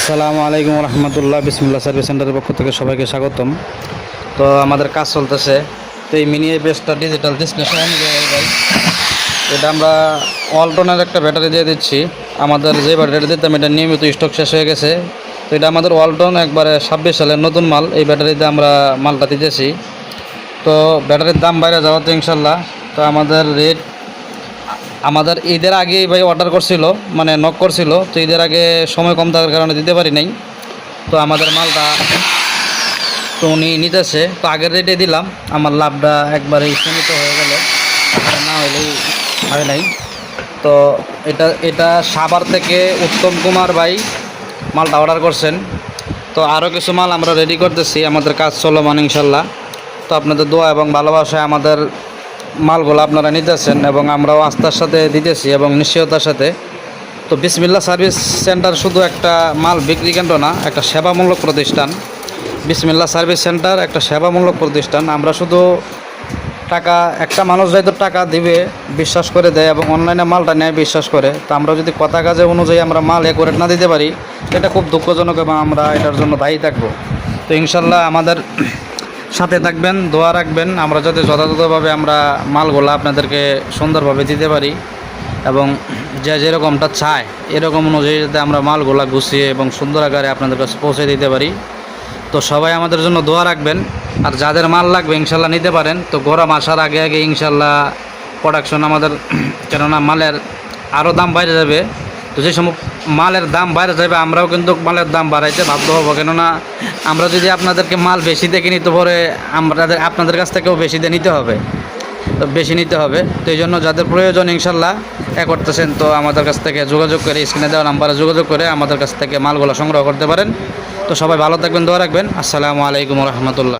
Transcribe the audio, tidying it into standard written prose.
আসসালামু আলাইকুম রহমতুল্লাহ। বিসমিল্লাহ সার্ভিস সেন্টারের পক্ষ থেকে সবাইকে স্বাগতম। তো আমাদের কাজ চলতেছে। তো এই মিনি বেসটা ডিজিটাল ডিসপ্লে ভাই, এটা আমরা ওয়ালটনের একটা ব্যাটারি দিয়ে দিচ্ছি। আমাদের যে ব্যাটারি দিতাম এটা নিয়মিত স্টক শেষ হয়ে গেছে। তো এটা আমাদের ওয়ালটন একবারে 26 সালের নতুন মাল, এই ব্যাটারিতে আমরা মালটা দিতেছি। তো ব্যাটারির দাম বাইরে যাওয়াতে ইনশাল্লাহ তো আমাদের ঈদের আগেই ভাই অর্ডার করছিল, মানে নক করছিল। তো ঈদের আগে সময় কম থাকার কারণে দিতে পারি নাই। তো আমাদের মালটা তো উনি নিতেছে, তো আগের রেটে দিলাম। আমার লাভটা একবারে সীমিত হয়ে গেল, না হলেই হয় নাই। তো এটা এটা সাভার থেকে উত্তম কুমার ভাই মালটা অর্ডার করছেন। তো আরও কিছু মাল আমরা রেডি করতেছি, আমাদের কাজ চলমান ইনশাল্লাহ। তো আপনাদের দোয়া এবং ভালোবাসায় আমাদের মালগুলো আপনারা নিতেছেন এবং আমরাও আস্থার সাথে দিতেছি এবং নিশ্চয়তার সাথে। তো বিসমিল্লাহ সার্ভিস সেন্টার শুধু একটা মাল বিক্রি কেন্দ্র না, একটা সেবামূলক প্রতিষ্ঠান। বিসমিল্লাহ সার্ভিস সেন্টার একটা সেবামূলক প্রতিষ্ঠান। আমরা শুধু টাকা, একটা মানুষ যেহেতু টাকা দিবে বিশ্বাস করে দেয় এবং অনলাইনে মালটা নেয় বিশ্বাস করে, তো আমরা যদি কথা কাজে অনুযায়ী আমরা মাল অ্যাকুরেট না দিতে পারি, এটা খুব দুঃখজনক এবং আমরা এটার জন্য দায়ী থাকবো। তো ইনশাল্লাহ আমাদের সাথে থাকবেন, দোয়া রাখবেন, আমরা যাতে যথাযথভাবে আমরা মালগুলো আপনাদেরকে সুন্দরভাবে দিতে পারি এবং যে যেরকমটা চায় এরকম অনুযায়ী যাতে আমরা মালগুলা গুছিয়ে এবং সুন্দর আকারে আপনাদের কাছে পৌঁছে দিতে পারি। তো সবাই আমাদের জন্য দোয়া রাখবেন। আর যাদের মাল লাগবে ইনশাল্লাহ নিতে পারেন। তো গরম আসার আগে আগে ইনশাল্লাহ প্রোডাকশন আমাদের, কেননা মালের আরও দাম বাইরে যাবে। তো যে সময় মালের দাম বাইরে যাবে আমরাও কিন্তু মালের দাম বাড়াইতে বাধ্য হবো, কেননা আমরা যদি আপনাদেরকে মাল বেশি দিয়ে কিনি তো পরে আপনাদের কাছ থেকেও বেশি দিয়ে নিতে হবে, তো বেশি নিতে হবে। তো এই জন্য যাদের প্রয়োজন ইনশাল্লাহ করতেছেন, তো আমাদের কাছ থেকে যোগাযোগ করে স্ক্রিনে দেওয়া নাম্বারে যোগাযোগ করে আমাদের কাছ থেকে মালগুলো সংগ্রহ করতে পারেন। তো সবাই ভালো থাকবেন, দোয়া রাখবেন। আসসালামু আলাইকুম রহমতুল্লাহ।